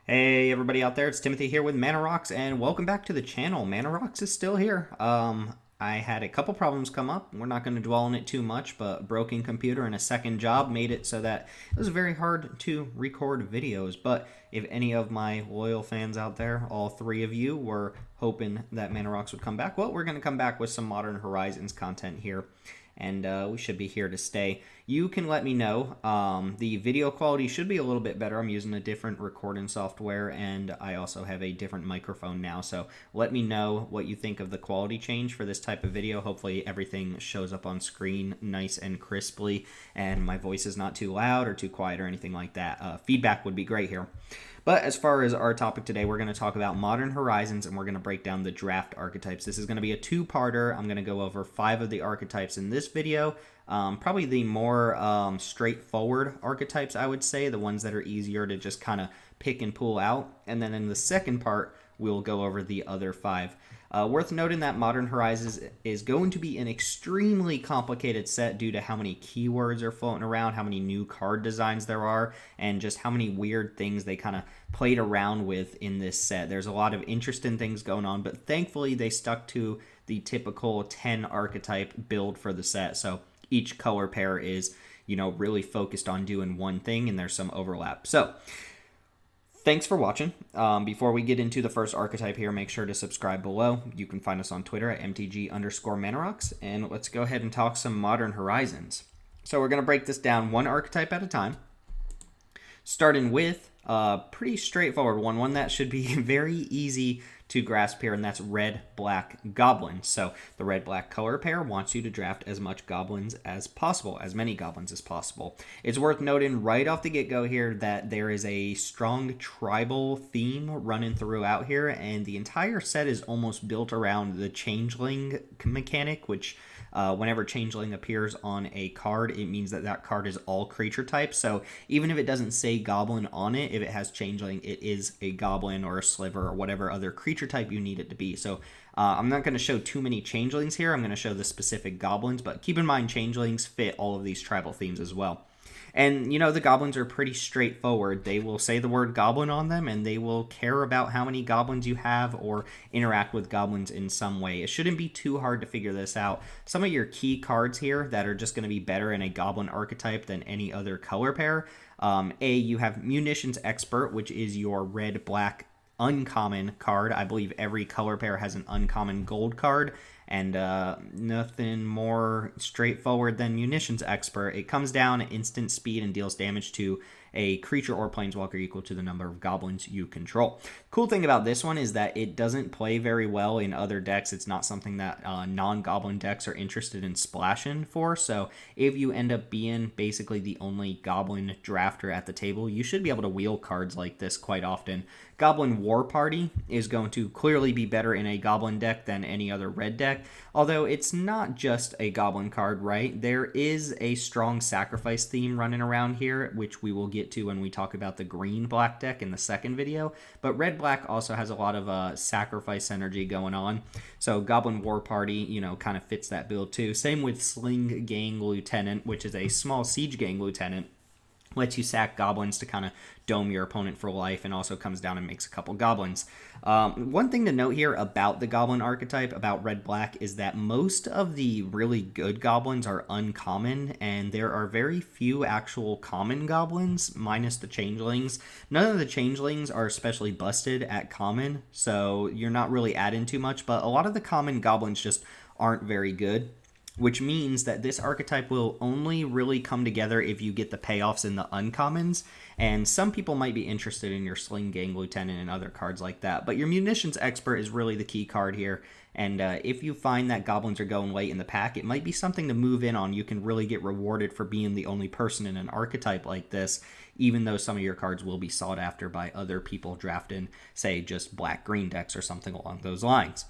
Hey everybody out there, it's Timothy here with Mana Rocks, and welcome back to the channel. Mana Rocks is still here. I had a couple problems come up. We're not going to dwell on it too much, but a broken computer and a second job made it so that it was very hard to record videos. But if any of my loyal fans out there, all three of you, were hoping that Mana Rocks would come back, well, we're going to come back with some Modern Horizons content here, and we should be here to stay. You can let me know. The video quality should be a little bit better. I'm using a different recording software, and I also have a different microphone now. So let me know what you think of the quality change for this type of video. Hopefully everything shows up on screen nice and crisply, and my voice is not too loud or too quiet or anything like that. Feedback would be great here. But as far as our topic today, we're going to talk about Modern Horizons, and we're going to break down the draft archetypes. This is going to be a two-parter. I'm going to go over 5 of the archetypes in this video. Probably the more straightforward archetypes, I would say, the ones that are easier to just kind of pick and pull out. And then in the second part, we'll go over the other 5. Worth noting that Modern Horizons is going to be an extremely complicated set due to how many keywords are floating around, how many new card designs there are, and just how many weird things they kind of played around with in this set. There's a lot of interesting things going on, but thankfully they stuck to the typical 10 archetype build for the set. So each color pair is, really focused on doing one thing, and there's some overlap. So thanks for watching. Before we get into the first archetype here, make sure to subscribe below. You can find us on Twitter at MTG_Manarocks, and let's go ahead and talk some Modern Horizons. So we're going to break this down one archetype at a time, starting with a pretty straightforward one that should be very easy to grasp here, and that's red-black goblins. So the red-black color pair wants you to draft as much goblins as possible, as many goblins as possible. It's worth noting right off the get-go here that there is a strong tribal theme running throughout here, and the entire set is almost built around the changeling mechanic, which whenever changeling appears on a card, it means that that card is all creature types. So even if it doesn't say goblin on it, if it has changeling, it is a goblin or a sliver or whatever other creature type you need it to be. So I'm not going to show too many changelings here. I'm going to show the specific goblins, but keep in mind changelings fit all of these tribal themes as well. And, the goblins are pretty straightforward. They will say the word goblin on them, and they will care about how many goblins you have or interact with goblins in some way. It shouldn't be too hard to figure this out. Some of your key cards here that are just going to be better in a goblin archetype than any other color pair. You have Munitions Expert, which is your red-black uncommon card. I believe every color pair has an uncommon gold card, and nothing more straightforward than Munitions Expert. It comes down at instant speed and deals damage to a creature or planeswalker equal to the number of goblins you control. Cool thing about this one is that it doesn't play very well in other decks. It's not something that non-goblin decks are interested in splashing for. So if you end up being basically the only goblin drafter at the table, you should be able to wheel cards like this quite often. Goblin War Party is going to clearly be better in a goblin deck than any other red deck, although it's not just a goblin card, right? There is a strong sacrifice theme running around here, which we will get to when we talk about the green-black deck in the second video, but red-black also has a lot of sacrifice energy going on, so Goblin War Party, kind of fits that build too. Same with Sling Gang Lieutenant, which is a small siege gang lieutenant. Lets you sack goblins to kind of dome your opponent for life, and also comes down and makes a couple goblins. One thing to note here about the goblin archetype, about red-black, is that most of the really good goblins are uncommon, and there are very few actual common goblins, minus the changelings. None of the changelings are especially busted at common, so you're not really adding too much, but a lot of the common goblins just aren't very good, which means that this archetype will only really come together if you get the payoffs in the uncommons, and some people might be interested in your Sling Gang Lieutenant and other cards like that, but your Munitions Expert is really the key card here, and if you find that goblins are going late in the pack, it might be something to move in on. You can really get rewarded for being the only person in an archetype like this, even though some of your cards will be sought after by other people drafting, say, just black-green decks or something along those lines.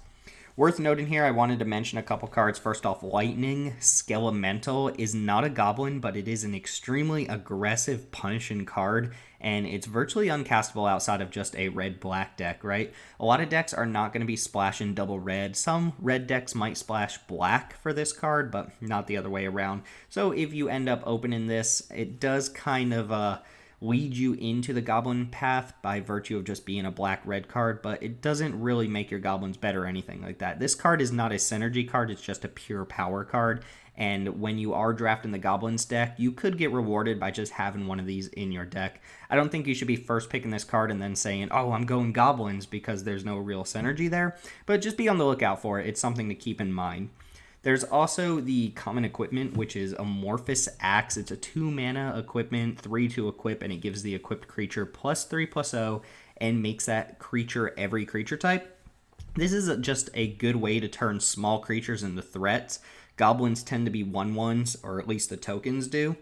Worth noting here, I wanted to mention a couple cards. First off, Lightning Skelemental is not a goblin, but it is an extremely aggressive punishing card, and it's virtually uncastable outside of just a red-black deck, right? A lot of decks are not going to be splashing double red. Some red decks might splash black for this card, but not the other way around. So if you end up opening this, it does kind of lead you into the goblin path by virtue of just being a black-red card, but it doesn't really make your goblins better or anything like that. This card is not a synergy card, it's just a pure power card, and when you are drafting the goblins deck, you could get rewarded by just having one of these in your deck. I don't think you should be first picking this card and then saying, oh, I'm going goblins, because there's no real synergy there, but just be on the lookout for it. It's something to keep in mind. There's also the common equipment, which is Amorphous Axe. It's a 2-mana equipment, 3 to equip, and it gives the equipped creature +3/+0 and makes that creature every creature type. This is just a good way to turn small creatures into threats. Goblins tend to be 1/1s, or at least the tokens do.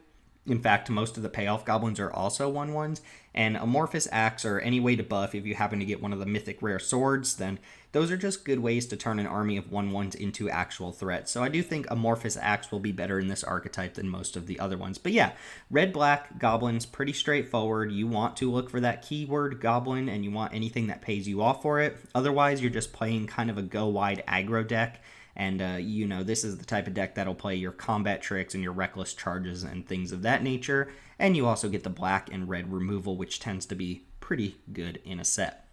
In fact, most of the payoff goblins are also 1/1s, and Amorphous Axe, or any way to buff if you happen to get one of the mythic rare swords, then those are just good ways to turn an army of 1/1s into actual threats. So I do think Amorphous Axe will be better in this archetype than most of the other ones. But yeah, red-black goblins, pretty straightforward. You want to look for that keyword goblin, and you want anything that pays you off for it. Otherwise, you're just playing kind of a go-wide aggro deck. And, this is the type of deck that'll play your combat tricks and your reckless charges and things of that nature. And you also get the black and red removal, which tends to be pretty good in a set.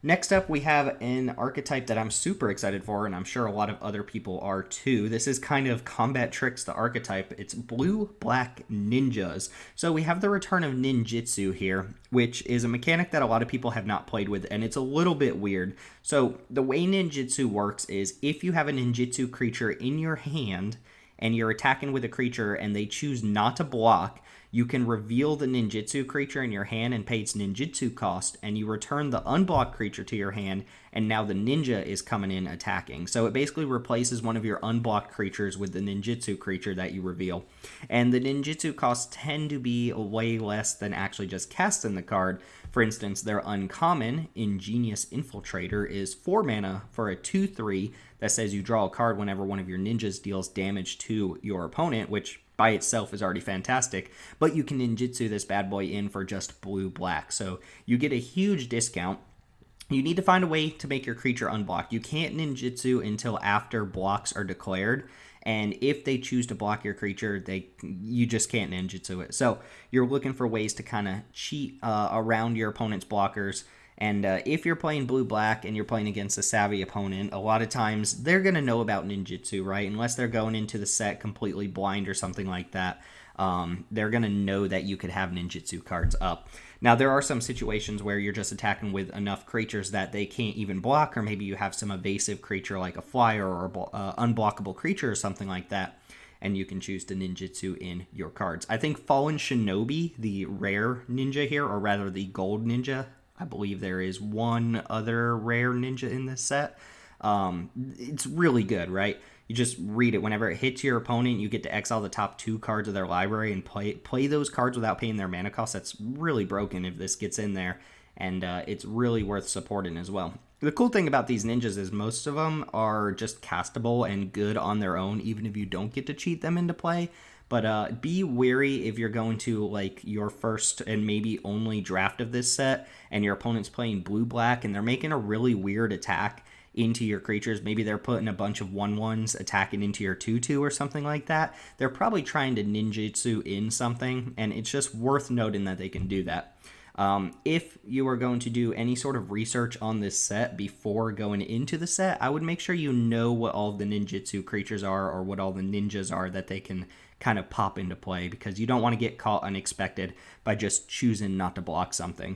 Next up, we have an archetype that I'm super excited for, and I'm sure a lot of other people are too. This is kind of Combat Tricks, the archetype. It's blue-black ninjas. So we have the return of ninjutsu here, which is a mechanic that a lot of people have not played with, and it's a little bit weird. So the way ninjutsu works is if you have a ninjutsu creature in your hand, and you're attacking with a creature, and they choose not to block, you can reveal the ninjutsu creature in your hand and pay its ninjutsu cost, and you return the unblocked creature to your hand, and now the ninja is coming in attacking. So it basically replaces one of your unblocked creatures with the ninjutsu creature that you reveal. And the ninjutsu costs tend to be way less than actually just casting the card. For instance, their uncommon, Ingenious Infiltrator, is 4 mana for a 2/3 that says you draw a card whenever one of your ninjas deals damage to your opponent, which by itself is already fantastic, but you can ninjutsu this bad boy in for just blue-black. So you get a huge discount. You need to find a way to make your creature unblocked. You can't ninjutsu until after blocks are declared, and if they choose to block your creature, you just can't ninjutsu it. So you're looking for ways to kind of cheat around your opponent's blockers. And if you're playing blue-black and you're playing against a savvy opponent, a lot of times they're going to know about ninjutsu, right? Unless they're going into the set completely blind or something like that, they're going to know that you could have ninjutsu cards up. Now, there are some situations where you're just attacking with enough creatures that they can't even block, or maybe you have some evasive creature like a flyer or unblockable creature or something like that, and you can choose to ninjutsu in your cards. I think Fallen Shinobi, the rare ninja here, or rather the gold ninja, I believe there is one other rare ninja in this set. It's really good, right? You just read it. Whenever it hits your opponent, you get to exile the top 2 cards of their library and play those cards without paying their mana cost. That's really broken if this gets in there, and it's really worth supporting as well. The cool thing about these ninjas is most of them are just castable and good on their own, even if you don't get to cheat them into play. But be wary if you're going to like your first and maybe only draft of this set and your opponent's playing blue-black and they're making a really weird attack into your creatures. Maybe they're putting a bunch of 1/1s attacking into your 2/2 or something like that. They're probably trying to ninjutsu in something, and it's just worth noting that they can do that. If you are going to do any sort of research on this set before going into the set, I would make sure you know what all the ninjutsu creatures are or what all the ninjas are that they can kind of pop into play, because you don't want to get caught unexpected by just choosing not to block something.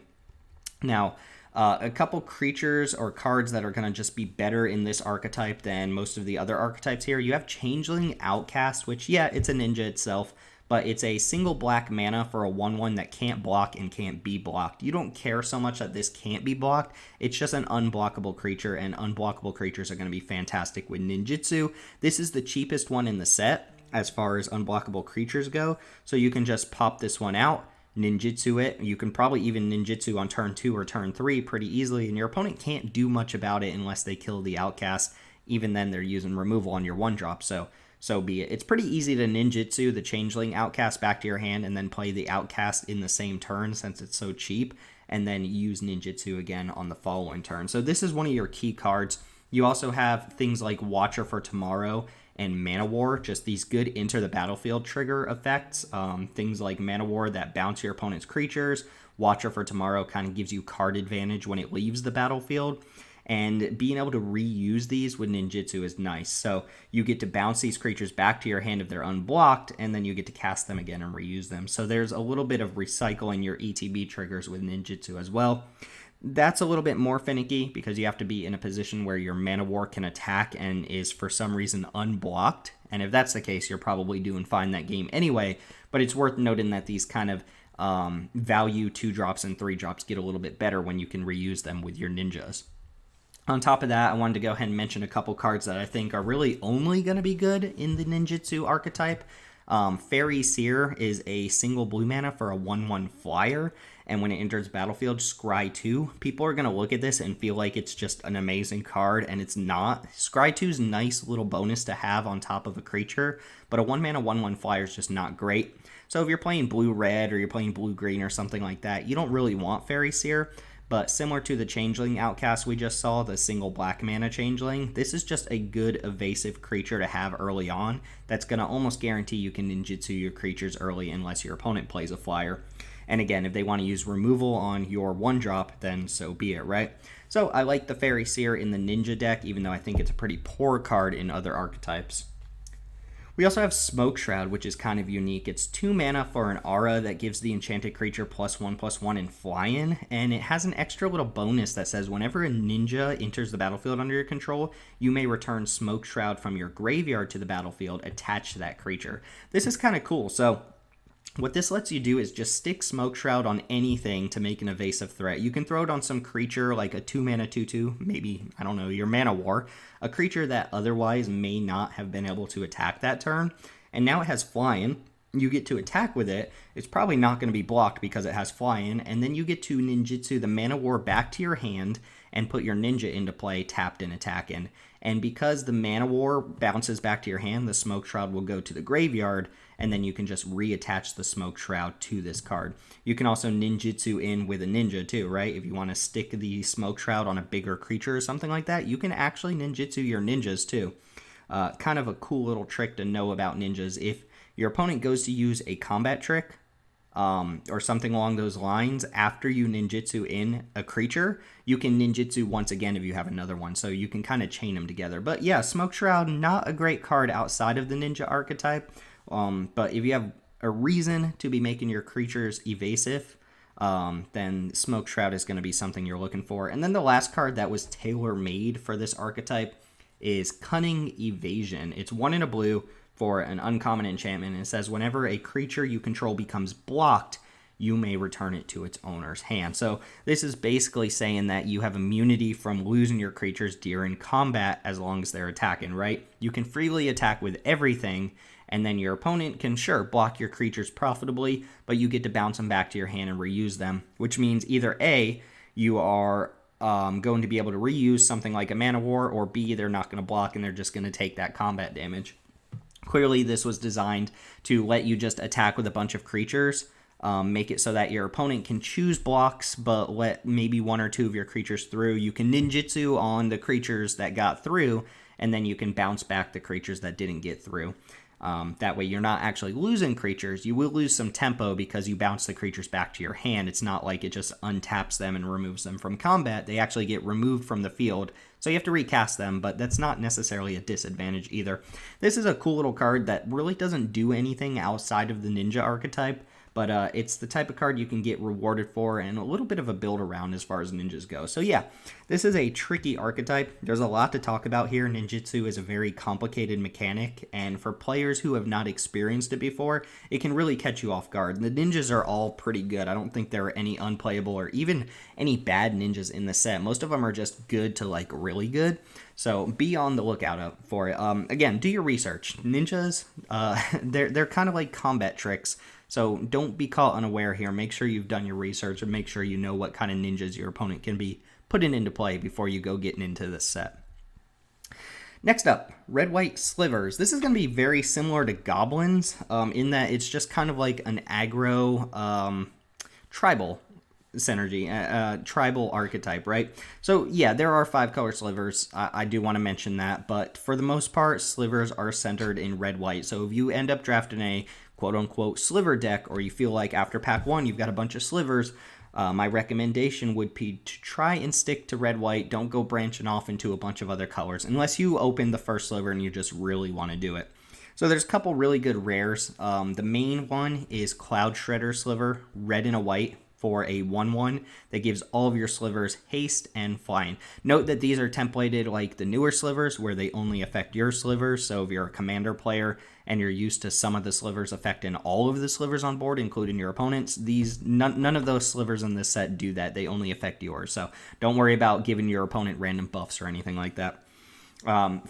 Now, a couple creatures or cards that are going to just be better in this archetype than most of the other archetypes here. You have Changeling Outcast, which, yeah, it's a ninja itself, but it's a single black mana for a 1/1 that can't block and can't be blocked. You don't care so much that this can't be blocked. It's just an unblockable creature, and unblockable creatures are going to be fantastic with ninjutsu. This is the cheapest one in the set as far as unblockable creatures go, so you can just pop this one out, ninjutsu it. You can probably even ninjutsu on turn 2 or turn 3 pretty easily, and your opponent can't do much about it unless they kill the outcast. Even then, they're using removal on your 1-drop, so be it. It's pretty easy to ninjutsu the Changeling Outcast back to your hand and then play the Outcast in the same turn since it's so cheap, and then use ninjutsu again on the following turn. So this is one of your key cards. You also have things like Watcher for Tomorrow and Mana War, just these good enter the battlefield trigger effects. Things like Mana War that bounce your opponent's creatures. Watcher for Tomorrow kind of gives you card advantage when it leaves the battlefield. And being able to reuse these with ninjutsu is nice. So you get to bounce these creatures back to your hand if they're unblocked, and then you get to cast them again and reuse them. So there's a little bit of recycling your ETB triggers with ninjutsu as well. That's a little bit more finicky because you have to be in a position where your Mana War can attack and is for some reason unblocked. And if that's the case, you're probably doing fine that game anyway. But it's worth noting that these kind of value 2-drops and 3-drops get a little bit better when you can reuse them with your ninjas. On top of that, I wanted to go ahead and mention a couple cards that I think are really only going to be good in the ninjutsu archetype. Fairy Seer is a single blue mana for a 1/1 flyer, and when it enters battlefield, scry 2. People are going to look at this and feel like it's just an amazing card, and it's not. Scry 2 is a nice little bonus to have on top of a creature, but a 1 mana 1/1 flyer is just not great. So if you're playing blue-red or you're playing blue-green or something like that, you don't really want Fairy Seer. But similar to the Changeling Outcast we just saw, the single black mana Changeling, this is just a good evasive creature to have early on that's going to almost guarantee you can ninjutsu your creatures early unless your opponent plays a flyer. And again, if they want to use removal on your 1-drop, then so be it, right? So I like the Fairy Seer in the Ninja deck, even though I think it's a pretty poor card in other archetypes. We also have Smoke Shroud, which is kind of unique. It's 2 mana for an aura that gives the enchanted creature +1/+1 and fly-in, and it has an extra little bonus that says whenever a ninja enters the battlefield under your control, you may return Smoke Shroud from your graveyard to the battlefield attached to that creature. This is kind of cool. So what this lets you do is just stick Smoke Shroud on anything to make an evasive threat. You can throw it on some creature like a 2 mana 2/2, maybe, I don't know, your Mana War, a creature that otherwise may not have been able to attack that turn, and now it has fly-in. You get to attack with it. It's probably not going to be blocked because it has fly-in, and then you get to ninjutsu the Mana War back to your hand and put your ninja into play, tapped and attacking. And because the Mana War bounces back to your hand, the Smoke Shroud will go to the graveyard, and then you can just reattach the Smoke Shroud to this card. You can also ninjutsu in with a ninja too, right? If you want to stick the Smoke Shroud on a bigger creature or something like that, you can actually ninjutsu your ninjas too. Kind of a cool little trick to know about ninjas. If your opponent goes to use a combat trick, or something along those lines, after you ninjutsu in a creature, you can ninjutsu once again if you have another one, so you can kind of chain them together. But yeah, Smoke Shroud, not a great card outside of the ninja archetype, but if you have a reason to be making your creatures evasive, then Smoke Shroud is going to be something you're looking for. And then the last card that was tailor-made for this archetype is Cunning Evasion. It's 1 in a blue for an uncommon enchantment, and it says whenever a creature you control becomes blocked, you may return it to its owner's hand. So this is basically saying that you have immunity from losing your creatures during combat as long as they're attacking, right? You can freely attack with everything, and then your opponent can, sure, block your creatures profitably, but you get to bounce them back to your hand and reuse them, which means either A, you are going to be able to reuse something like a Mana War, or B, they're not going to block and they're just going to take that combat damage. Clearly, this was designed to let you just attack with a bunch of creatures, make it so that your opponent can choose blocks, but let maybe 1 or 2 of your creatures through. You can ninjutsu on the creatures that got through, and then you can bounce back the creatures that didn't get through. That way you're not actually losing creatures. You will lose some tempo because you bounce the creatures back to your hand. It's not like it just untaps them and removes them from combat. They actually get removed from the field, so you have to recast them, but that's not necessarily a disadvantage either. This is a cool little card that really doesn't do anything outside of the ninja archetype, but it's the type of card you can get rewarded for and a little bit of a build around as far as ninjas go. So yeah, this is a tricky archetype. There's a lot to talk about here. Ninjutsu is a very complicated mechanic, and for players who have not experienced it before, it can really catch you off guard. The ninjas are all pretty good. I don't think there are any unplayable or even any bad ninjas in the set. Most of them are just good to like really good. So be on the lookout for it. Again, do your research. Ninjas, they're kind of like combat tricks. So don't be caught unaware here. Make sure you've done your research and make sure you know what kind of ninjas your opponent can be putting into play before you go getting into this set. Next up, Red-White Slivers. This is going to be very similar to Goblins in that it's just kind of like an aggro tribal synergy, tribal archetype, right? So yeah, there are 5-color slivers. I do want to mention that, but for the most part, slivers are centered in red-white. So if you end up drafting a quote-unquote sliver deck, or you feel like after pack 1 you've got a bunch of slivers, my recommendation would be to try and stick to red-white. Don't go branching off into a bunch of other colors, unless you open the first sliver and you just really want to do it. So there's a couple really good rares. The main one is Cloud Shredder Sliver, red and a white, for a 1/1 that gives all of your slivers haste and flying. Note that these are templated like the newer slivers, where they only affect your slivers. So if you're a commander player and you're used to some of the slivers affecting all of the slivers on board, including your opponents, none of those slivers in this set do that. They only affect yours. So don't worry about giving your opponent random buffs or anything like that.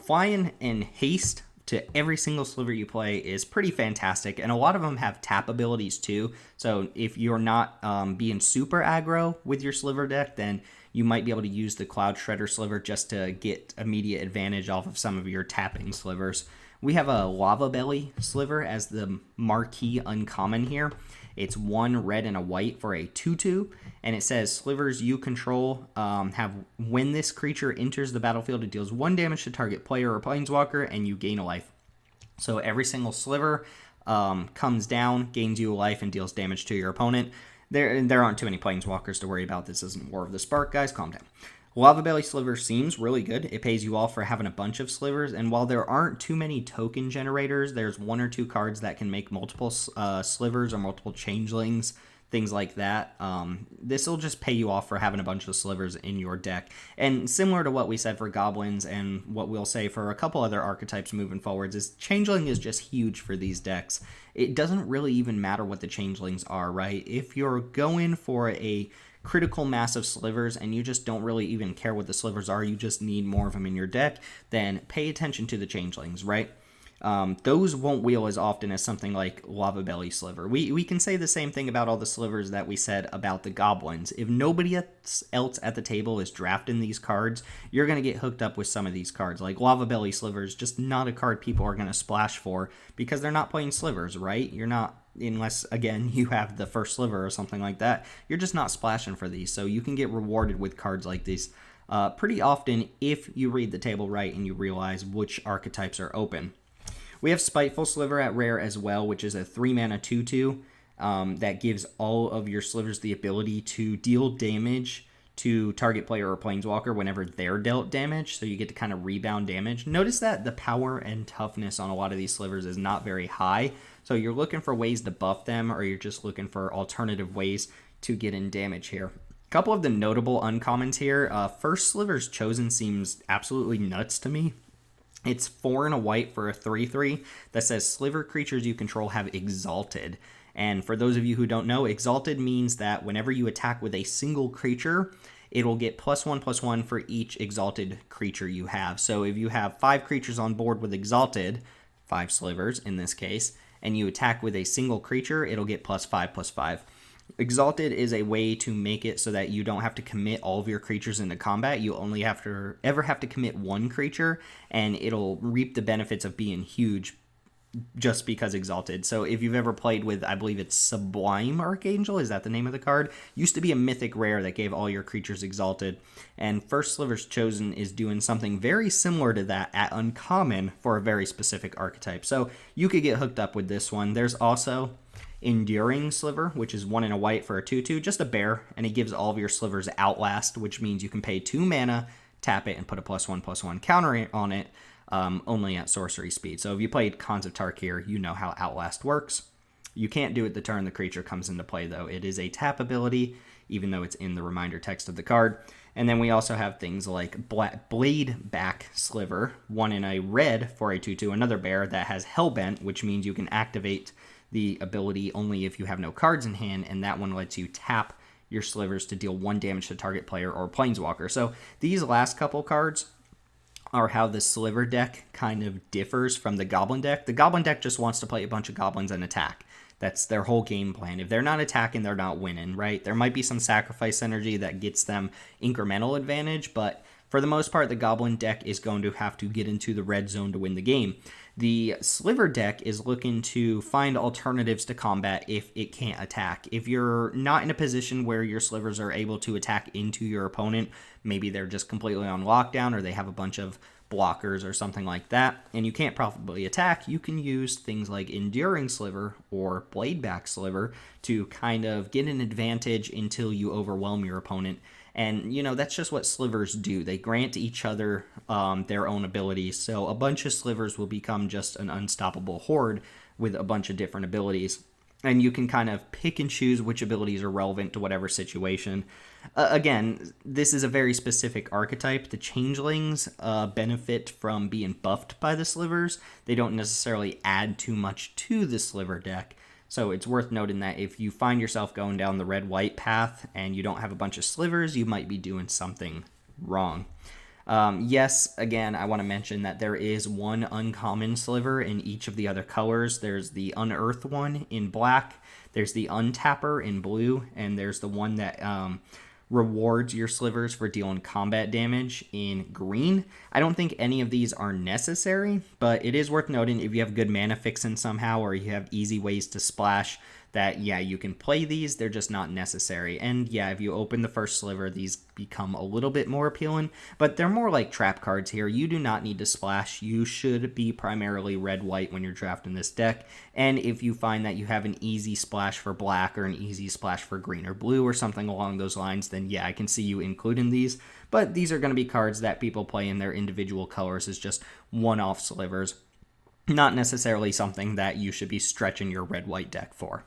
Flying and haste to every single sliver you play is pretty fantastic, and a lot of them have tap abilities too. So if you're not being super aggro with your sliver deck, then you might be able to use the Cloud Shredder Sliver just to get immediate advantage off of some of your tapping slivers. We have a Lava Belly Sliver as the marquee uncommon here. It's 1 red and a white for a 2/2, and it says slivers you control have, when this creature enters the battlefield, it deals 1 damage to target player or planeswalker, and you gain a life. So every single sliver comes down, gains you a life, and deals damage to your opponent. There aren't too many planeswalkers to worry about. This isn't War of the Spark, guys. Calm down. Lava Belly Sliver seems really good. It pays you off for having a bunch of slivers, and while there aren't too many token generators, there's 1 or 2 cards that can make multiple slivers or multiple changelings, things like that. This will just pay you off for having a bunch of slivers in your deck. And similar to what we said for goblins and what we'll say for a couple other archetypes moving forwards, is changeling is just huge for these decks. It doesn't really even matter what the changelings are, right? If you're going for a critical mass of slivers and you just don't really even care what the slivers are, you just need more of them in your deck, then pay attention to the changelings, right? Those won't wheel as often as something like Lava Belly Sliver. We can say the same thing about all the slivers that we said about the goblins. If nobody else at the table is drafting these cards, you're going to get hooked up with some of these cards. Like Lava Belly Sliver is just not a card people are going to splash for because they're not playing slivers, right? You're not, unless, again, you have the first sliver or something like that, you're just not splashing for these. So you can get rewarded with cards like these pretty often if you read the table right and you realize which archetypes are open. We have Spiteful Sliver at rare as well, which is a 3-mana 2/2 that gives all of your slivers the ability to deal damage to target player or planeswalker whenever they're dealt damage, so you get to kind of rebound damage. Notice that the power and toughness on a lot of these slivers is not very high, so you're looking for ways to buff them, or you're just looking for alternative ways to get in damage here. A couple of the notable uncommons here. First Sliver's Chosen seems absolutely nuts to me. It's 4 and a white for a 3/3 that says sliver creatures you control have Exalted. And for those of you who don't know, Exalted means that whenever you attack with a single creature, it'll get +1/+1 for each Exalted creature you have. So if you have 5 creatures on board with Exalted, 5 slivers in this case, and you attack with a single creature, it'll get +5/+5. Exalted is a way to make it so that you don't have to commit all of your creatures into combat. You only have to commit 1 creature, and it'll reap the benefits of being huge just because Exalted. So if you've ever played with, I believe it's Sublime Archangel, is that the name of the card? Used to be a mythic rare that gave all your creatures Exalted, and First Sliver's Chosen is doing something very similar to that at uncommon for a very specific archetype. So you could get hooked up with this one. There's also Enduring Sliver, which is 1 and a white for a 2/2, just a bear, and it gives all of your slivers Outlast, which means you can pay 2 mana, tap it, and put a +1/+1 counter on it, only at sorcery speed. So if you played Khans of Tarkir, you know how Outlast works. You can't do it the turn the creature comes into play, though. It is a tap ability, even though it's in the reminder text of the card. And then we also have things like Blade Back Sliver, 1 in a red for a 2/2, another bear that has Hellbent, which means you can activate the ability only if you have no cards in hand, and that one lets you tap your slivers to deal 1 damage to target player or planeswalker. So these last couple cards are how the sliver deck kind of differs from the goblin deck. The goblin deck just wants to play a bunch of goblins and attack. That's their whole game plan. If they're not attacking, they're not winning, right? There might be some sacrifice energy that gets them incremental advantage, but for the most part, the goblin deck is going to have to get into the red zone to win the game. The Sliver deck is looking to find alternatives to combat if it can't attack. If you're not in a position where your Slivers are able to attack into your opponent, maybe they're just completely on lockdown or they have a bunch of blockers or something like that, and you can't profitably attack, you can use things like Enduring Sliver or Bladeback Sliver to kind of get an advantage until you overwhelm your opponent. And, that's just what Slivers do. They grant each other their own abilities, so a bunch of Slivers will become just an unstoppable horde with a bunch of different abilities. And you can kind of pick and choose which abilities are relevant to whatever situation. Again, this is a very specific archetype. The Changelings benefit from being buffed by the Slivers. They don't necessarily add too much to the Sliver deck. So it's worth noting that if you find yourself going down the red-white path and you don't have a bunch of Slivers, you might be doing something wrong. Yes, again, I want to mention that there is one uncommon Sliver in each of the other colors. There's the Unearth one in black, there's the Untapper in blue, and there's the one that rewards your Slivers for dealing combat damage in green. I don't think any of these are necessary, but it is worth noting if you have good mana fixing somehow or you have easy ways to splash, that, yeah, you can play these, they're just not necessary. And yeah, if you open the first Sliver, these become a little bit more appealing, but they're more like trap cards here. You do not need to splash. You should be primarily red-white when you're drafting this deck, and if you find that you have an easy splash for black or an easy splash for green or blue or something along those lines, then yeah, I can see you including these, but these are going to be cards that people play in their individual colors as just one-off Slivers, not necessarily something that you should be stretching your red-white deck for.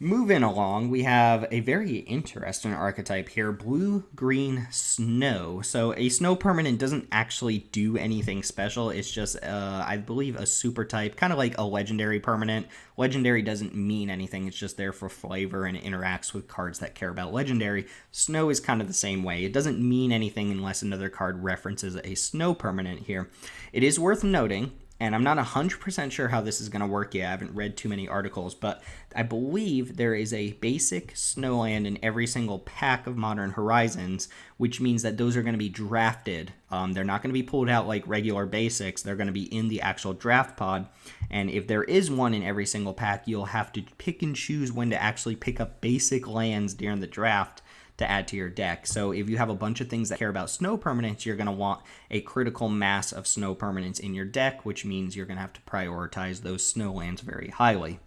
Moving along, we have a very interesting archetype here, blue-green snow. So a snow permanent doesn't actually do anything special. It's just, I believe, a super type, kind of like a legendary permanent. Legendary doesn't mean anything. It's just there for flavor and it interacts with cards that care about legendary. Snow is kind of the same way. It doesn't mean anything unless another card references a snow permanent here. It is worth noting, and I'm not 100% sure how this is going to work yet. I haven't read too many articles, but I believe there is a basic snowland in every single pack of Modern Horizons, which means that those are going to be drafted. They're not going to be pulled out like regular basics. They're going to be in the actual draft pod, and if there is one in every single pack, you'll have to pick and choose when to actually pick up basic lands during the draft to add to your deck. So if you have a bunch of things that care about snow permanents, you're going to want a critical mass of snow permanents in your deck, which means you're going to have to prioritize those snow lands very highly.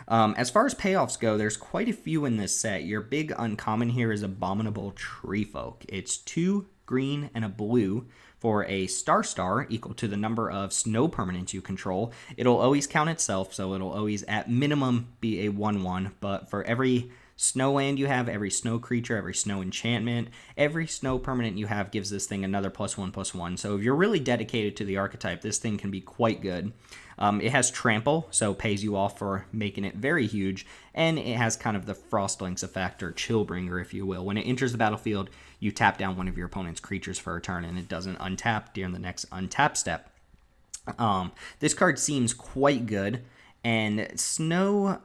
As far as payoffs go, there's quite a few in this set. Your big uncommon here is Abominable Treefolk. It's 2 green and a blue for a star equal to the number of snow permanents you control. It'll always count itself, so it'll always at minimum be a 1/1, but for every snow land you have, every snow creature, every snow enchantment, every snow permanent you have gives this thing another +1/+1. So if you're really dedicated to the archetype, this thing can be quite good. It has trample, so pays you off for making it very huge, and it has kind of the Frostlink's effect, or Chillbringer, if you will. When it enters the battlefield, you tap down one of your opponent's creatures for a turn, and it doesn't untap during the next untap step. This card seems quite good. And snow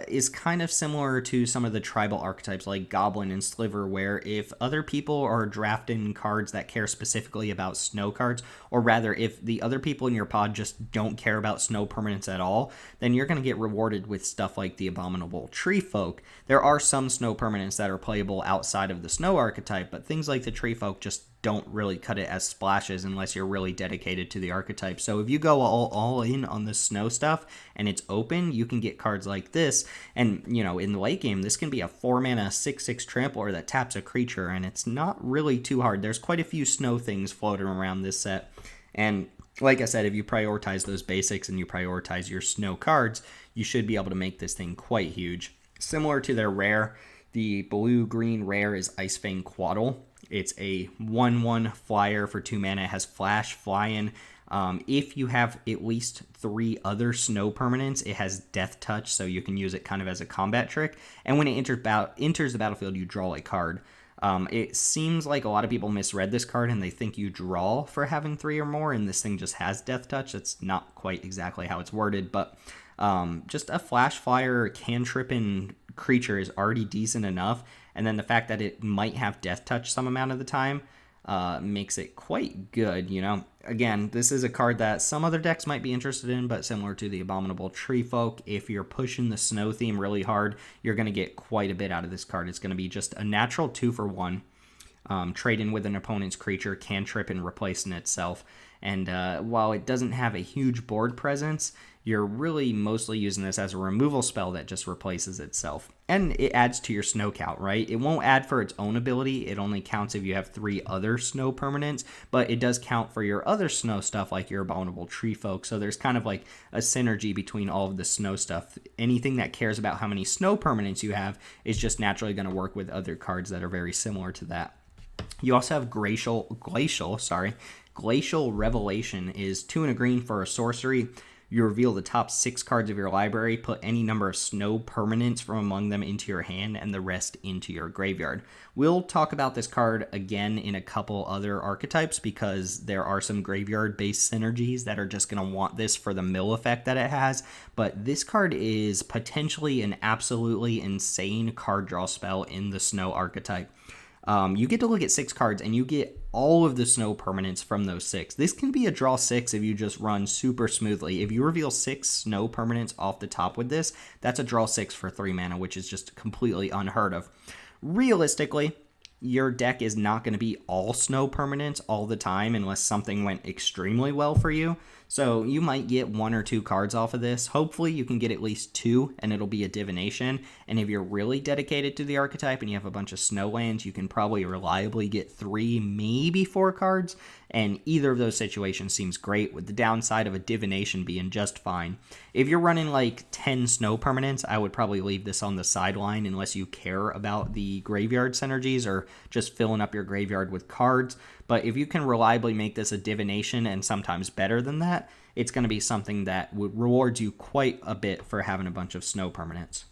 is kind of similar to some of the tribal archetypes like Goblin and Sliver, where if other people are drafting cards that care specifically about snow cards, or rather if the other people in your pod just don't care about snow permanents at all, then you're going to get rewarded with stuff like the Abominable Treefolk. There are some snow permanents that are playable outside of the snow archetype, but things like the Treefolk just don't really cut it as splashes unless you're really dedicated to the archetype. So if you go all in on the snow stuff and it's open, you can get cards like this. And, in the late game, this can be a 4-mana 6/6 trampler that taps a creature, and it's not really too hard. There's quite a few snow things floating around this set. And like I said, if you prioritize those basics and you prioritize your snow cards, you should be able to make this thing quite huge. Similar to their rare, the blue-green rare is Icefang Quaddle. It's a 1/1 flyer for 2 mana. It has flash, fly-in. If you have at least 3 other snow permanents, it has Death Touch, so you can use it kind of as a combat trick. And when it enters the battlefield, you draw a card. It seems like a lot of people misread this card and they think you draw for having 3 or more, and this thing just has Death Touch. That's not quite exactly how it's worded, but just a flash flyer cantripping creature is already decent enough. And then the fact that it might have Death Touch some amount of the time makes it quite good, you know. Again, this is a card that some other decks might be interested in, but similar to the Abominable Tree Folk, if you're pushing the snow theme really hard, you're going to get quite a bit out of this card. It's going to be just a natural 2-for-1. Trade in with an opponent's creature, cantrip, and replace in itself. And while it doesn't have a huge board presence, you're really mostly using this as a removal spell that just replaces itself. And it adds to your snow count, right? It won't add for its own ability. It only counts if you have 3 other snow permanents, but it does count for your other snow stuff like your Abominable Tree Folk. So there's kind of like a synergy between all of the snow stuff. Anything that cares about how many snow permanents you have is just naturally going to work with other cards that are very similar to that. You also have Glacial Revelation is 2 and a green for a sorcery. You reveal the top 6 cards of your library, put any number of snow permanents from among them into your hand, and the rest into your graveyard. We'll talk about this card again in a couple other archetypes because there are some graveyard-based synergies that are just going to want this for the mill effect that it has, but this card is potentially an absolutely insane card draw spell in the snow archetype. You get to look at 6 cards, and you get all of the snow permanents from those 6. This can be a draw 6 if you just run super smoothly. If you reveal 6 snow permanents off the top with this, that's a draw 6 for 3 mana, which is just completely unheard of. Realistically, your deck is not going to be all snow permanents all the time unless something went extremely well for you. So you might get 1 or 2 cards off of this. Hopefully you can get at least 2 and it'll be a divination. And if you're really dedicated to the archetype and you have a bunch of snow lands, you can probably reliably get 3, maybe 4 cards. And either of those situations seems great, with the downside of a divination being just fine. If you're running like 10 snow permanents, I would probably leave this on the sideline unless you care about the graveyard synergies or just filling up your graveyard with cards. But if you can reliably make this a divination and sometimes better than that, it's going to be something that would reward you quite a bit for having a bunch of snow permanents.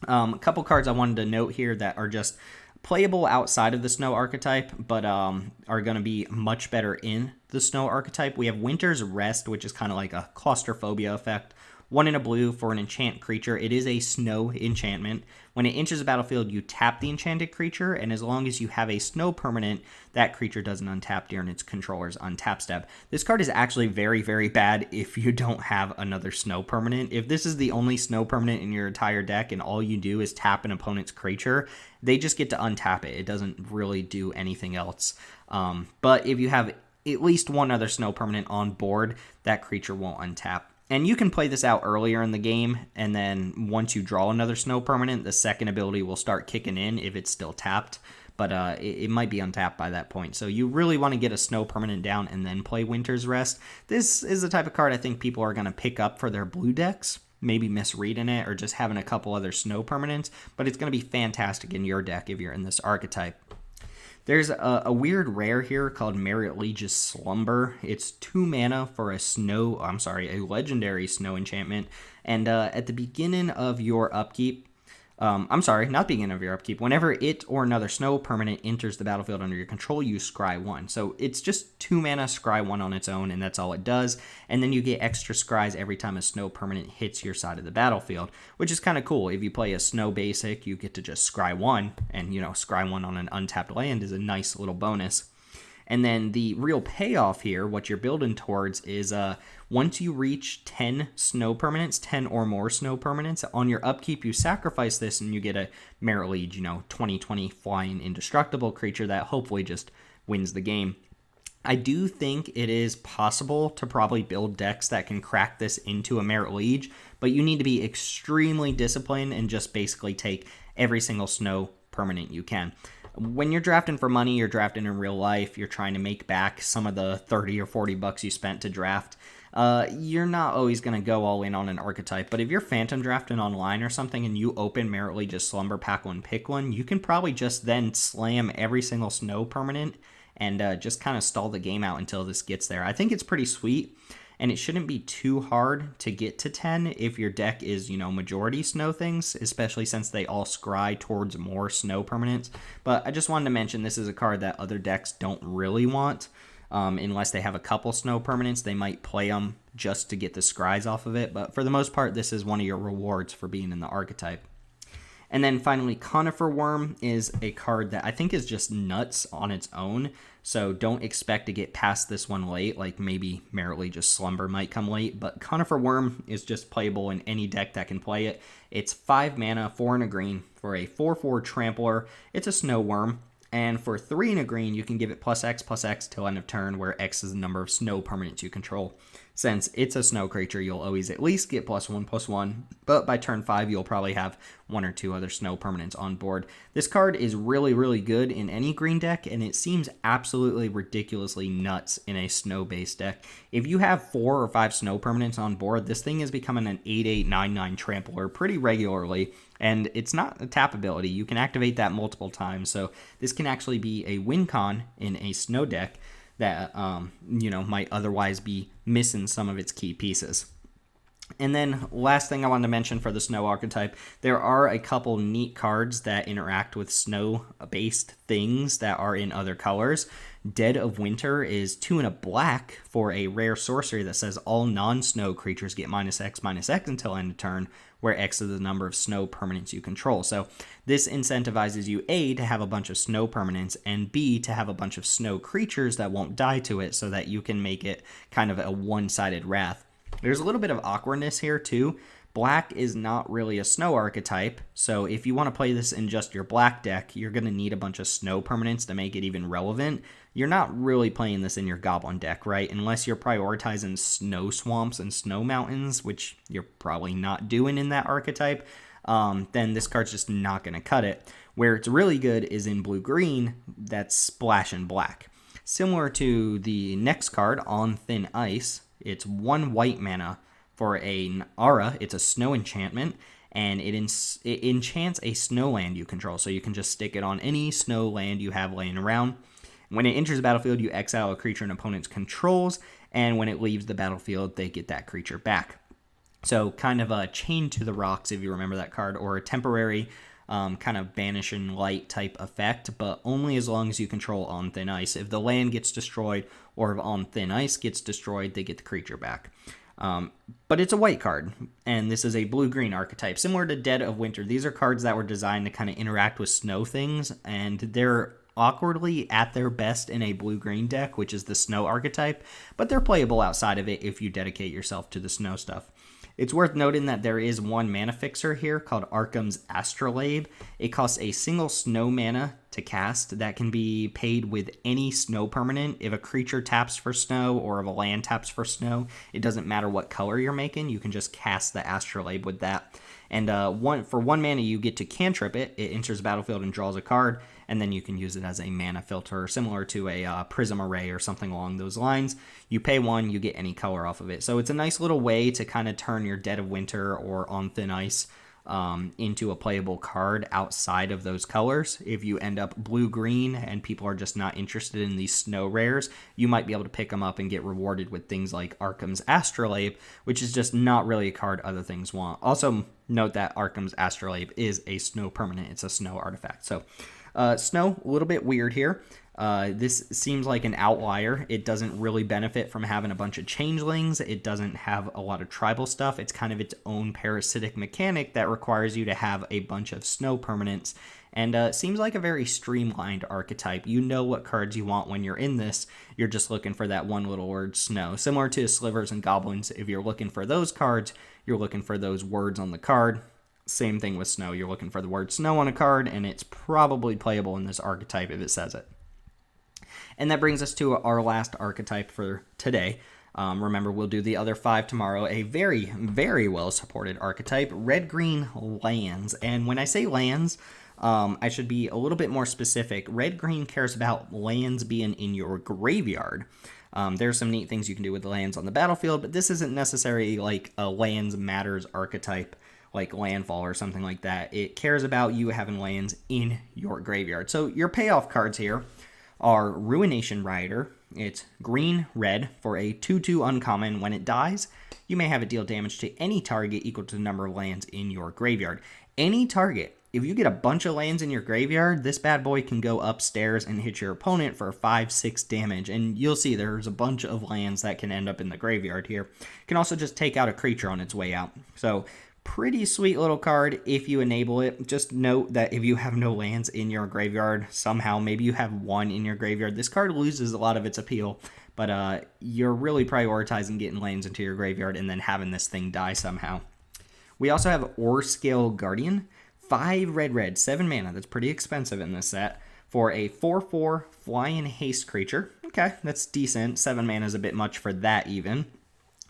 A couple cards I wanted to note here that are just playable outside of the snow archetype, but are going to be much better in the snow archetype. We have Winter's Rest, which is kind of like a claustrophobia effect. 1 in a blue for an enchant creature. It is a snow enchantment. When it enters the battlefield, you tap the enchanted creature, and as long as you have a snow permanent, that creature doesn't untap during its controller's untap step. This card is actually very, very bad if you don't have another snow permanent. If this is the only snow permanent in your entire deck and all you do is tap an opponent's creature, they just get to untap it. It doesn't really do anything else. But if you have at least 1 other snow permanent on board, that creature won't untap. And you can play this out earlier in the game, and then once you draw another snow permanent, the second ability will start kicking in if it's still tapped, but it might be untapped by that point. So you really want to get a snow permanent down and then play Winter's Rest. This is the type of card I think people are going to pick up for their blue decks, maybe misreading it or just having a couple other snow permanents, but it's going to be fantastic in your deck if you're in this archetype. There's a weird rare here called Merit Legis Slumber. It's 2 mana for a legendary snow enchantment. And at the beginning of your upkeep, not beginning of your upkeep, whenever it or another snow permanent enters the battlefield under your control, you scry 1. So it's just 2 mana, scry 1 on its own, and that's all it does. And then you get extra scries every time a snow permanent hits your side of the battlefield, which is kind of cool. If you play a snow basic, you get to just scry 1, and scry 1 on an untapped land is a nice little bonus. And then the real payoff here, what you're building towards, is once you reach 10 snow permanents, 10 or more snow permanents, on your upkeep, you sacrifice this and you get a Merit Liege, 20/20 flying indestructible creature that hopefully just wins the game. I do think it is possible to probably build decks that can crack this into a Merit Liege, but you need to be extremely disciplined and just basically take every single snow permanent you can. When you're drafting for money, you're drafting in real life, you're trying to make back some of the 30 or 40 bucks you spent to draft, you're not always going to go all in on an archetype. But if you're phantom drafting online or something and you open Merit Legis Slumber, pack 1, pick 1, you can probably just then slam every single snow permanent and just kind of stall the game out until this gets there. I think it's pretty sweet. And it shouldn't be too hard to get to 10 if your deck is, majority snow things, especially since they all scry towards more snow permanents. But I just wanted to mention this is a card that other decks don't really want. Unless they have a couple snow permanents, they might play them just to get the scries off of it. But for the most part, this is one of your rewards for being in the archetype. And then finally, Conifer Worm is a card that I think is just nuts on its own. So don't expect to get past this one late, like maybe Merrily Just Slumber might come late. But Conifer Worm is just playable in any deck that can play it. It's 5 mana, 4 and a green for a 4/4 Trampler. It's a Snow Worm. And for 3 and a green, you can give it +X/+X till end of turn, where X is the number of snow permanents you control. Since it's a snow creature, you'll always at least get +1/+1, but by turn 5, you'll probably have 1 or 2 other snow permanents on board. This card is really, really good in any green deck, and it seems absolutely ridiculously nuts in a snow-based deck. If you have 4 or 5 snow permanents on board, this thing is becoming an 8/8/9/9 trampler pretty regularly, and it's not a tap ability. You can activate that multiple times, so this can actually be a win con in a snow deck that might otherwise be missing some of its key pieces. And then last thing I wanted to mention for the snow archetype, there are a couple neat cards that interact with snow-based things that are in other colors. Dead of Winter is 2 and a black for a rare sorcery that says all non-snow creatures get -X/-X until end of turn, where X is the number of snow permanents you control. So this incentivizes you, A, to have a bunch of snow permanents, and B, to have a bunch of snow creatures that won't die to it so that you can make it kind of a one-sided wrath. There's a little bit of awkwardness here too. Black is not really a snow archetype, so if you want to play this in just your black deck, you're going to need a bunch of snow permanents to make it even relevant. You're not really playing this in your goblin deck, right? Unless you're prioritizing snow swamps and snow mountains, which you're probably not doing in that archetype, then this card's just not going to cut it. Where it's really good is in blue-green, that's splash and black. Similar to the next card, On Thin Ice, it's 1 white mana for an aura. It's a snow enchantment, and it enchants a snow land you control. So you can just stick it on any snow land you have laying around. When it enters the battlefield, you exile a creature an opponent's controls, and when it leaves the battlefield, they get that creature back. So kind of a Chain to the Rocks, if you remember that card, or a temporary kind of banish and light type effect, but only as long as you control On Thin Ice. If the land gets destroyed or if On Thin Ice gets destroyed, they get the creature back. But it's a white card, and this is a blue-green archetype. Similar to Dead of Winter, these are cards that were designed to kind of interact with snow things, and they're awkwardly at their best in a blue-green deck, which is the snow archetype, but they're playable outside of it if you dedicate yourself to the snow stuff. It's worth noting that there is one mana fixer here called Arkham's Astrolabe. It costs a single snow mana to cast that can be paid with any snow permanent. If a creature taps for snow or if a land taps for snow, it doesn't matter what color you're making. You can just cast the Astrolabe with that. And for 1 mana, you get to cantrip it. It enters the battlefield and draws a card, and then you can use it as a mana filter, similar to a Prism Array or something along those lines. You pay 1, you get any color off of it. So it's a nice little way to kind of turn your Dead of Winter or On Thin Ice into a playable card outside of those colors. If you end up blue-green and people are just not interested in these snow rares, you might be able to pick them up and get rewarded with things like Arkham's Astrolabe, which is just not really a card other things want. Also note that Arkham's Astrolabe is a snow permanent. It's a snow artifact. So snow, a little bit weird here. This seems like an outlier. It doesn't really benefit from having a bunch of changelings. It doesn't have a lot of tribal stuff. It's kind of its own parasitic mechanic that requires you to have a bunch of snow permanents. And seems like a very streamlined archetype. You know what cards you want when you're in this. You're just looking for that one little word, snow. Similar to Slivers and Goblins, if you're looking for those cards, you're looking for those words on the card. Same thing with snow. You're looking for the word snow on a card, and it's probably playable in this archetype if it says it. And that brings us to our last archetype for today. Remember, we'll do the other 5 tomorrow. A very, very well-supported archetype, red-green lands. And when I say lands, I should be a little bit more specific. Red-green cares about lands being in your graveyard. There's some neat things you can do with the lands on the battlefield, but this isn't necessarily like a lands matters archetype, like landfall or something like that. It cares about you having lands in your graveyard. So your payoff cards here are Ruination Rider. It's green-red for a 2/2 uncommon. When it dies, you may have it deal damage to any target equal to the number of lands in your graveyard. Any target. If you get a bunch of lands in your graveyard, this bad boy can go upstairs and hit your opponent for 5-6 damage. And you'll see there's a bunch of lands that can end up in the graveyard here. Can also just take out a creature on its way out. So Pretty sweet little card if you enable it. Just note that if you have no lands in your graveyard, somehow, maybe you have one in your graveyard, this card loses a lot of its appeal. But you're really prioritizing getting lands into your graveyard and then having this thing die somehow. We also have Orescale Guardian. 5 red, 7 mana. That's pretty expensive in this set. For a 4/4 flying haste creature. Okay, that's decent. 7 mana is a bit much for that even.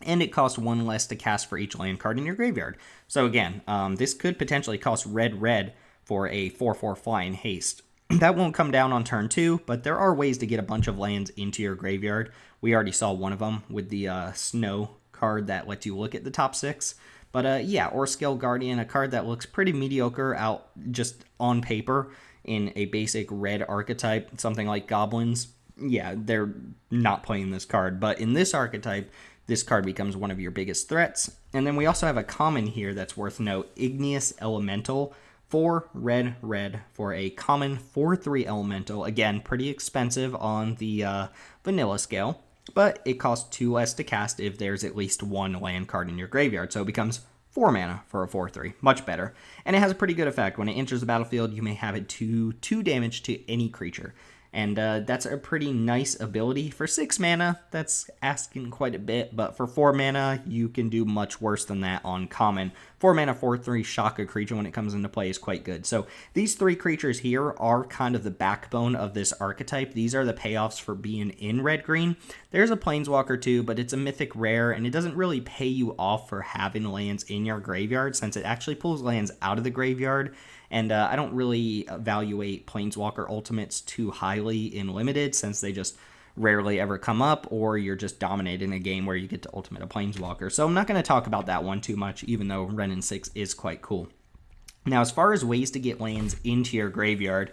And it costs 1 less to cast for each land card in your graveyard. So again, this could potentially cost red for a 4/4 flying haste. That won't come down on turn 2, but there are ways to get a bunch of lands into your graveyard. We already saw one of them with the snow card that lets you look at the top 6. But yeah, Orescale Guardian, a card that looks pretty mediocre out just on paper in a basic red archetype, something like Goblins. Yeah, they're not playing this card. But in this archetype, this card becomes one of your biggest threats. And then we also have a common here that's worth note, Igneous Elemental. 4 red for a common 4/3 elemental. Again, pretty expensive on the vanilla scale, but it costs 2 less to cast if there's at least 1 land card in your graveyard. So it becomes 4 mana for a 4/3. Much better. And it has a pretty good effect. When it enters the battlefield, you may have it do 2 damage to any creature. And that's a pretty nice ability. For 6 mana, that's asking quite a bit, but for 4 mana, you can do much worse than that on common. 4 mana, 4/3 shock a creature when it comes into play is quite good. So these 3 creatures here are kind of the backbone of this archetype. These are the payoffs for being in red-green. There's a Planeswalker too, but it's a mythic rare, and it doesn't really pay you off for having lands in your graveyard, since it actually pulls lands out of the graveyard. And I don't really evaluate Planeswalker Ultimates too highly in Limited, since they just rarely ever come up, or you're just dominating a game where you get to Ultimate a Planeswalker. So I'm not going to talk about that one too much, even though Wrenn and 6 is quite cool. Now, as far as ways to get lands into your graveyard,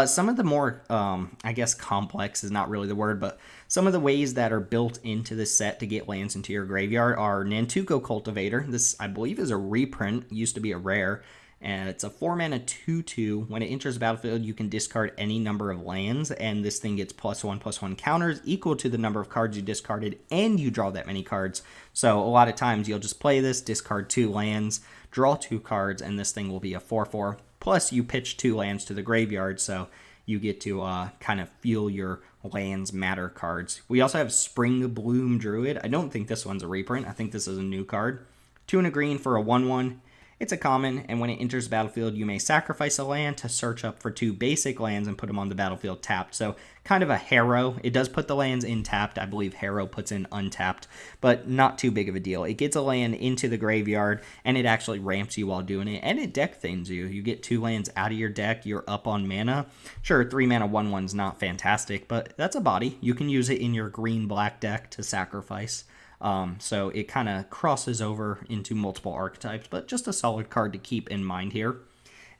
some of the more, I guess complex is not really the word, but some of the ways that are built into this set to get lands into your graveyard are Nantuko Cultivator. This, I believe, is a reprint, used to be a rare. And it's a 4 mana 2/2. When it enters the battlefield, you can discard any number of lands, and this thing gets +1/+1 counters equal to the number of cards you discarded, and you draw that many cards. So a lot of times you'll just play this, discard 2 lands, draw 2 cards, and this thing will be a 4/4. Plus you pitch 2 lands to the graveyard, so you get to kind of feel your lands matter cards. We also have Spring Bloom Druid. I don't think this one's a reprint. I think this is a new card. 2 and a green for a 1/1. It's a common, and when it enters the battlefield, you may sacrifice a land to search up for 2 basic lands and put them on the battlefield tapped. So kind of a Harrow. It does put the lands in tapped. I believe Harrow puts in untapped, but not too big of a deal. It gets a land into the graveyard, and it actually ramps you while doing it, and it deck things you. You get 2 lands out of your deck, you're up on mana. Sure, 3 mana 1/1's not fantastic, but that's a body. You can use it in your green-black deck to sacrifice. So it kind of crosses over into multiple archetypes, but just a solid card to keep in mind here.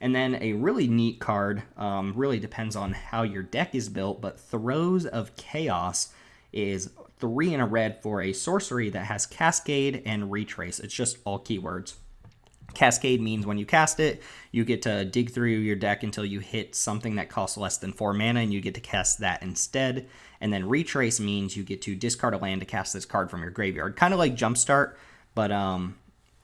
And then a really neat card, really depends on how your deck is built, but Throes of Chaos is 3 and a red for a sorcery that has Cascade and Retrace. It's just all keywords. Cascade means when you cast it, you get to dig through your deck until you hit something that costs less than 4 mana, and you get to cast that instead. And then Retrace means you get to discard a land to cast this card from your graveyard. Kind of like Jumpstart, but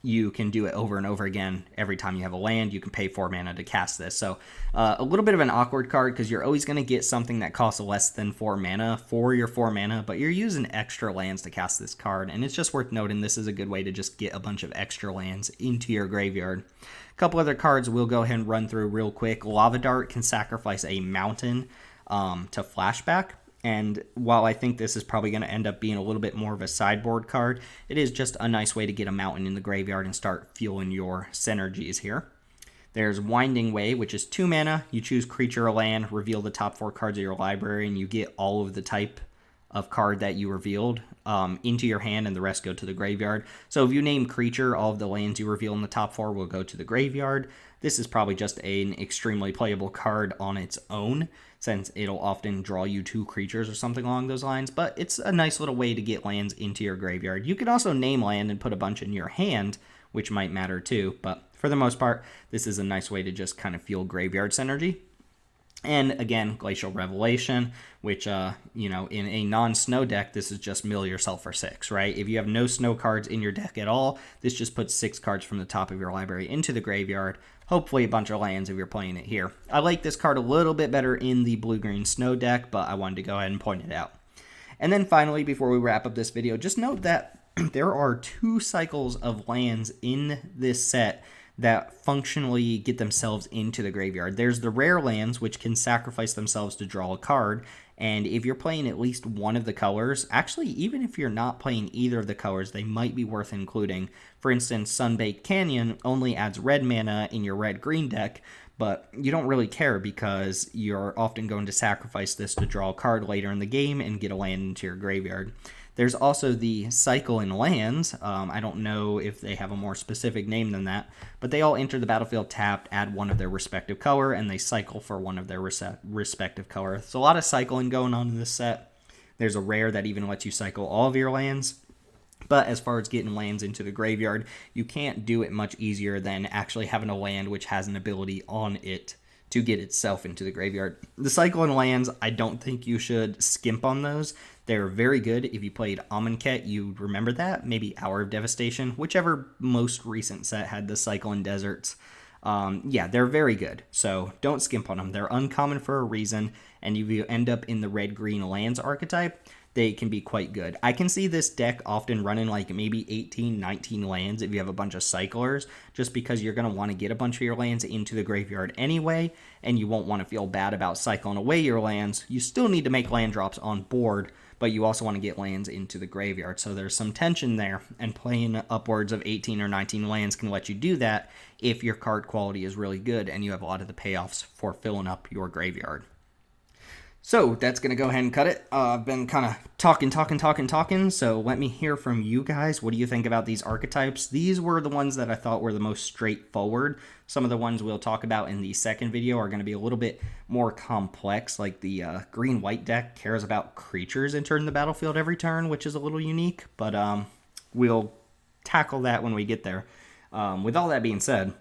you can do it over and over again. Every time you have a land, you can pay 4 mana to cast this. So a little bit of an awkward card, because you're always going to get something that costs less than 4 mana for your 4 mana, but you're using extra lands to cast this card. And it's just worth noting this is a good way to just get a bunch of extra lands into your graveyard. A couple other cards we'll go ahead and run through real quick. Lava Dart can sacrifice a mountain to flashback. And while I think this is probably going to end up being a little bit more of a sideboard card, it is just a nice way to get a mountain in the graveyard and start fueling your synergies here. There's Winding Way, which is 2 mana. You choose creature or land, reveal the top 4 cards of your library, and you get all of the type of card that you revealed into your hand, and the rest go to the graveyard. So if you name creature, all of the lands you reveal in the top 4 will go to the graveyard. This is probably just an extremely playable card on its own, since it'll often draw you 2 creatures or something along those lines, but it's a nice little way to get lands into your graveyard. You could also name land and put a bunch in your hand, which might matter too, but for the most part, this is a nice way to just kind of feel graveyard synergy. And again, Glacial Revelation, which, in a non-snow deck, this is just mill yourself for 6, right? If you have no snow cards in your deck at all, this just puts 6 cards from the top of your library into the graveyard. Hopefully a bunch of lands if you're playing it here. I like this card a little bit better in the blue-green snow deck, but I wanted to go ahead and point it out. And then finally, before we wrap up this video, just note that there are 2 cycles of lands in this set that functionally get themselves into the graveyard. There's the rare lands, which can sacrifice themselves to draw a card, and if you're playing at least one of the colors, actually, even if you're not playing either of the colors, they might be worth including. For instance, Sunbaked Canyon only adds red mana in your red-green deck, but you don't really care because you're often going to sacrifice this to draw a card later in the game and get a land into your graveyard. There's also the cycle in lands. I don't know if they have a more specific name than that, but they all enter the battlefield tapped, add one of their respective color, and they cycle for one of their respective color. There's a lot of cycling going on in this set. There's a rare that even lets you cycle all of your lands. But as far as getting lands into the graveyard, you can't do it much easier than actually having a land which has an ability on it to get itself into the graveyard. The cycle in lands, I don't think you should skimp on those. They're very good. If you played Amonkhet, you'd remember that. Maybe Hour of Devastation, whichever most recent set had the cycle in deserts. Yeah, they're very good. So don't skimp on them. They're uncommon for a reason. And if you end up in the red-green lands archetype, they can be quite good. I can see this deck often running like maybe 18, 19 lands if you have a bunch of cyclers, just because you're going to want to get a bunch of your lands into the graveyard anyway, and you won't want to feel bad about cycling away your lands. You still need to make land drops on board, but you also want to get lands into the graveyard. So there's some tension there, and playing upwards of 18 or 19 lands can let you do that if your card quality is really good and you have a lot of the payoffs for filling up your graveyard. So that's going to go ahead and cut it. I've been kind of talking, so let me hear from you guys. What do you think about these archetypes? These were the ones that I thought were the most straightforward. Some of the ones we'll talk about in the second video are going to be a little bit more complex, like the green-white deck cares about creatures entering the battlefield every turn, which is a little unique, but we'll tackle that when we get there. With all that being said,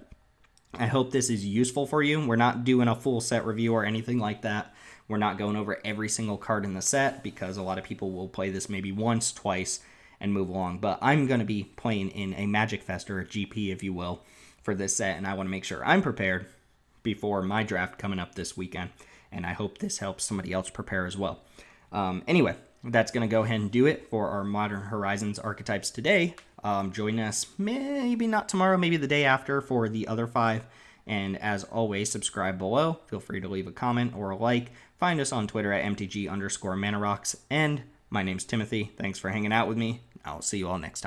I hope this is useful for you. We're not doing a full set review or anything like that. We're not going over every single card in the set because a lot of people will play this maybe once, twice, and move along. But I'm going to be playing in a Magic Fest, or a GP, if you will, for this set, and I want to make sure I'm prepared before my draft coming up this weekend. And I hope this helps somebody else prepare as well. Anyway, that's going to go ahead and do it for our Modern Horizons archetypes today. Join us maybe not tomorrow, maybe the day after for the other 5. And as always, subscribe below. Feel free to leave a comment or a like. Find us on Twitter at MTG_ManaRocks. And my name's Timothy. Thanks for hanging out with me. I'll see you all next time.